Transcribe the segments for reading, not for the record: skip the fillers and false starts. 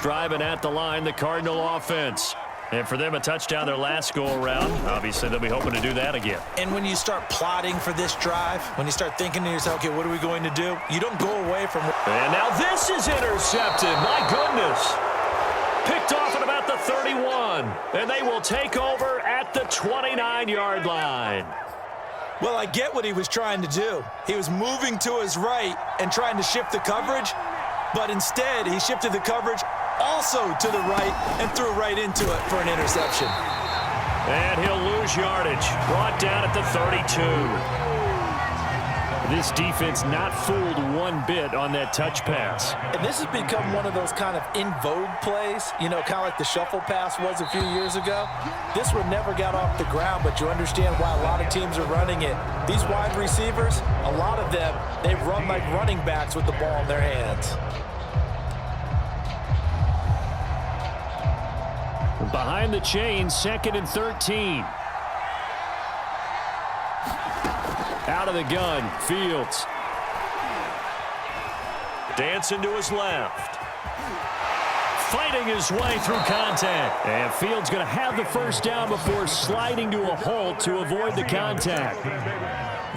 driving at the line, the Cardinal offense. And for them, a touchdown their last go-around. Obviously, they'll be hoping to do that again. And when you start plotting for this drive, when you start thinking to yourself, okay, what are we going to do? You don't go away from... And now this is intercepted. My goodness. Picked off at about the 31. And they will take over at the 29-yard line. Well, I get what he was trying to do. He was moving to his right and trying to shift the coverage, but instead he shifted the coverage also to the right and threw right into it for an interception. And he'll lose yardage. Brought down at the 32. This defense not fooled one bit on that touch pass. And this has become one of those kind of in vogue plays, you know, kind of like the shuffle pass was a few years ago. This one never got off the ground, but you understand why a lot of teams are running it. These wide receivers, a lot of them, they run like running backs with the ball in their hands. Behind the chain, 2nd and 13. Out of the gun, Fields. Dancing to his left. Fighting his way through contact. And Fields going to have the first down before sliding to a halt to avoid the contact.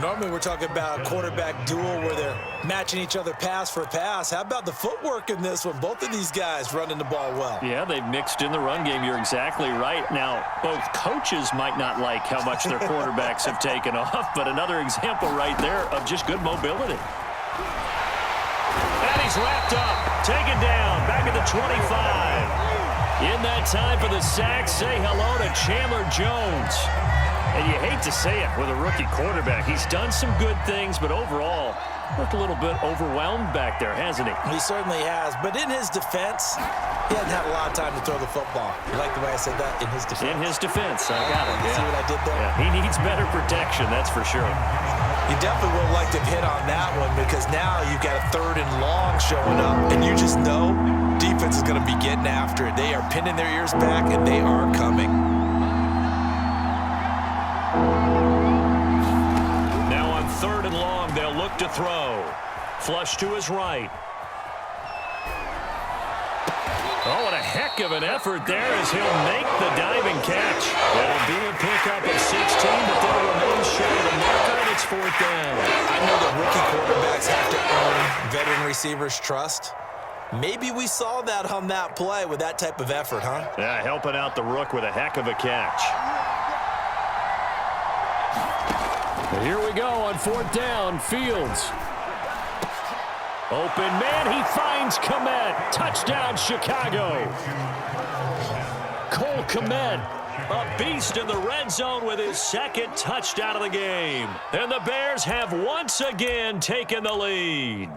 Normally we're talking about a quarterback duel where they're matching each other pass for pass. How about the footwork in this one? Both of these guys running the ball well. Yeah, they've mixed in the run game. You're exactly right. Now, both coaches might not like how much their quarterbacks have taken off, but another example right there of just good mobility. And he's wrapped up, taken down, back at the 25. In that time for the sack, say hello to Chandler Jones. And you hate to say it with a rookie quarterback. He's done some good things, but overall, looked a little bit overwhelmed back there, hasn't he? He certainly has. But in his defense, he hasn't had a lot of time to throw the football. You like the way I said that? In his defense. In his defense. I got it. See what I did there? Yeah, he needs better protection, that's for sure. You definitely would have liked to have hit on that one because now you've got a 3rd and long showing up, and you just know defense is going to be getting after it. They are pinning their ears back, and they are coming. Now on 3rd and long, they'll look to throw. Flush to his right. Oh, what a heck of an effort there as he'll make the diving catch. It'll be a pickup of 16, but they'll remain short of the marker, and it's 4th down. I know that rookie quarterbacks have to earn veteran receivers' trust. Maybe we saw that on that play with that type of effort, huh? Yeah, helping out the rook with a heck of a catch. Here we go on 4th down. Fields. Open man. He finds Kmet. Touchdown, Chicago. Cole Kmet, a beast in the red zone with his 2nd touchdown of the game. And the Bears have once again taken the lead.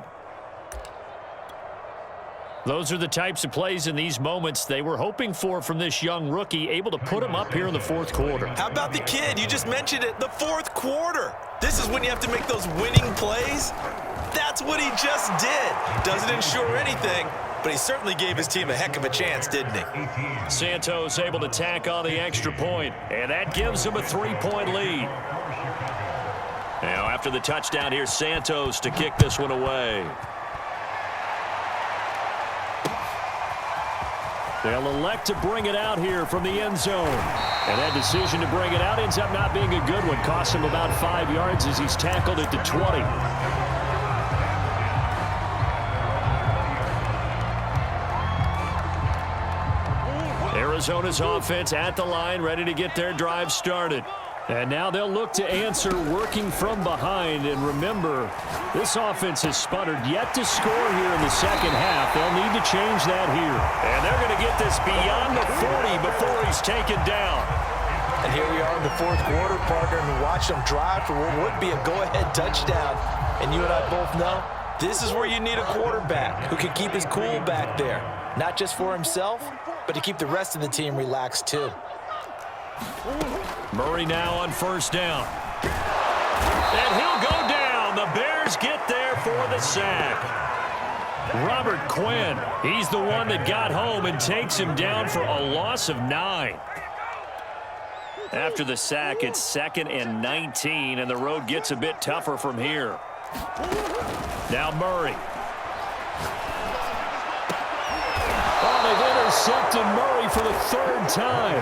Those are the types of plays in these moments they were hoping for from this young rookie, able to put him up here in the 4th quarter. How about the kid? You just mentioned it, the 4th quarter. This is when you have to make those winning plays. That's what he just did. Doesn't ensure anything, but he certainly gave his team a heck of a chance, didn't he? Santos able to tack on the extra point, and that gives him a 3-point lead. Now after the touchdown, here's Santos to kick this one away. They'll elect to bring it out here from the end zone. And that decision to bring it out ends up not being a good one. Costs him about 5 yards as he's tackled at the 20. Arizona's offense at the line, ready to get their drive started. And now they'll look to answer working from behind. And remember, this offense has sputtered yet to score here in the 2nd half. They'll need to change that here. And they're going to get this beyond the 40 before he's taken down. And here we are in the 4th quarter, partner, and watch them drive for what would be a go-ahead touchdown. And you and I both know this is where you need a quarterback who can keep his cool back there. Not just for himself, but to keep the rest of the team relaxed too. Murray now on 1st down. And he'll go down. The Bears get there for the sack. Robert Quinn, he's the one that got home and takes him down for a loss of 9. After the sack, it's 2nd and 19, and the road gets a bit tougher from here. Now Murray. Oh, they've intercepting Murray for the third time.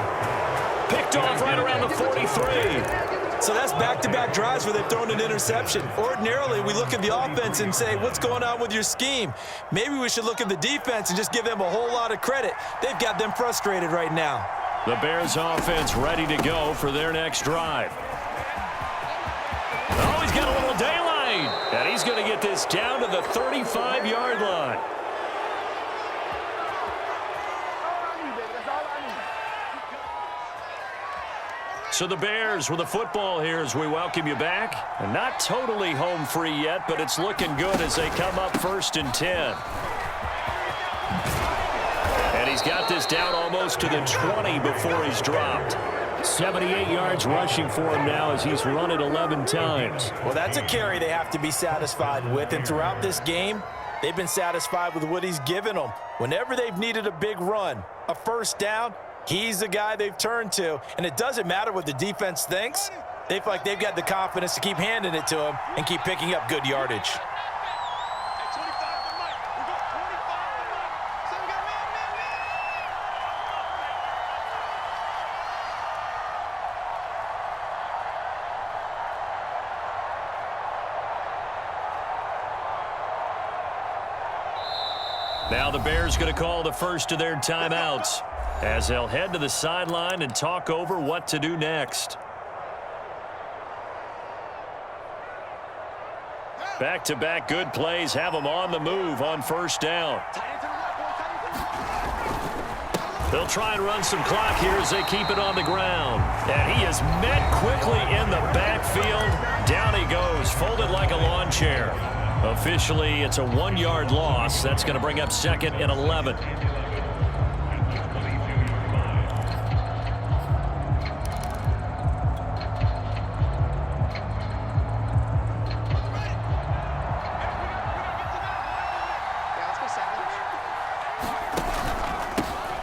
Picked off right around the 43. So that's back-to-back drives where they've thrown an interception. Ordinarily, we look at the offense and say, what's going on with your scheme? Maybe we should look at the defense and just give them a whole lot of credit. They've got them frustrated right now. The Bears offense ready to go for their next drive. Oh, he's got a little daylight. And he's going to get this down to the 35-yard line. So the Bears with the football here as we welcome you back. And not totally home free yet, but it's looking good as they come up 1st and 10. And he's got this down almost to the 20 before he's dropped. 78 yards rushing for him now as he's run it 11 times. Well, that's a carry they have to be satisfied with. And throughout this game, they've been satisfied with what he's given them. Whenever they've needed a big run, a first down, he's the guy they've turned to. And it doesn't matter what the defense thinks. They feel like they've got the confidence to keep handing it to him and keep picking up good yardage. Now the Bears going to call the first of their timeouts as they'll head to the sideline and talk over what to do next. Back-to-back good plays have them on the move on first down. They'll try and run some clock here as they keep it on the ground. And he is met quickly in the backfield. Down he goes, folded like a lawn chair. Officially, it's a 1-yard loss. That's going to bring up 2nd and 11.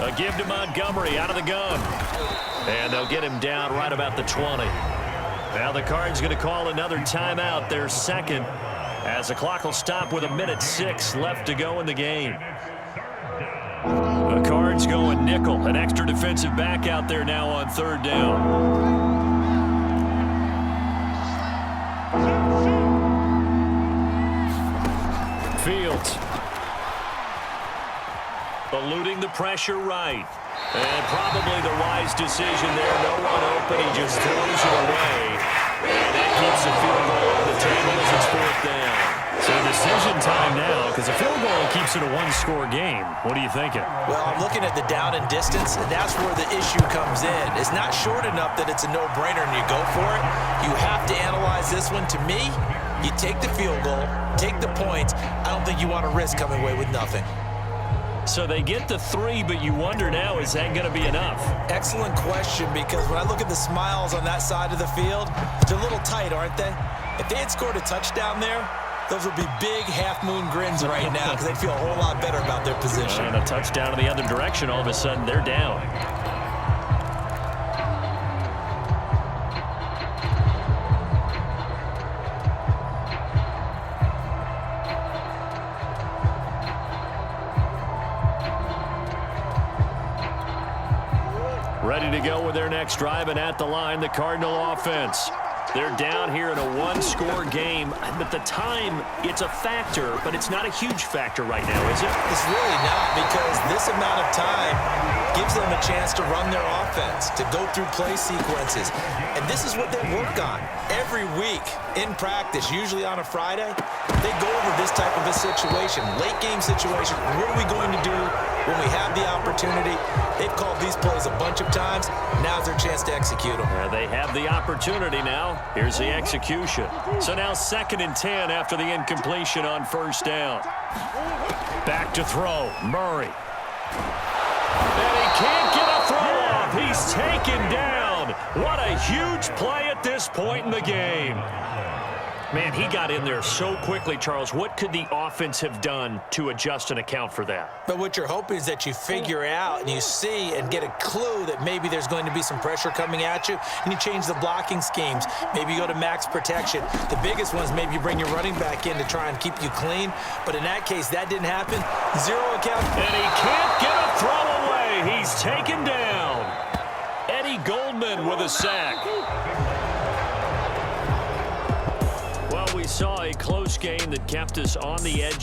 A give to Montgomery out of the gun. And they'll get him down right about the 20. Now the Cards going to call another timeout, their second, as the clock will stop with 1:06 left to go in the game. The Cards going nickel, an extra defensive back out there now on 3rd down. Fields. Eluding the pressure right. And probably the wise decision there. No one open. He just throws it away. And that keeps the field goal on the table as it's 4th down. So decision time now, because the field goal keeps it a 1-score game. What are you thinking? Well, I'm looking at the down and distance, and that's where the issue comes in. It's not short enough that it's a no-brainer and you go for it. You have to analyze this one. To me, you take the field goal, take the points. I don't think you want to risk coming away with nothing. So they get the 3, but you wonder now, is that going to be enough? Excellent question, because when I look at the smiles on that side of the field, they're a little tight, aren't they? If they had scored a touchdown there, those would be big half-moon grins right now because they'd feel a whole lot better about their position. And a touchdown in the other direction, all of a sudden they're down. Ready to go with their next drive, and at the line, the Cardinal offense. They're down here in a 1-score game, but the time, it's a factor, but it's not a huge factor right now, is it? It's really not, because this amount of time gives them a chance to run their offense, to go through play sequences. And this is what they work on every week in practice, usually on a Friday. They go over this type of a situation, late game situation. What are we going to do when we have the opportunity? They've called these plays a bunch of times. Now's their chance to execute them. They have the opportunity now. Here's the execution. So now 2nd and 10 after the incompletion on first down. Back to throw. Murray. And he can't get a throw off. He's taken down. What a huge play at this point in the game. Man, he got in there so quickly, Charles. What could the offense have done to adjust and account for that? But what you're hoping is that you figure out and you see and get a clue that maybe there's going to be some pressure coming at you, and you change the blocking schemes. Maybe you go to max protection. The biggest one is maybe you bring your running back in to try and keep you clean. But in that case, that didn't happen. 0 account. And he can't get a throw away. Tillman with a sack. Well, we saw a close game that kept us on the edge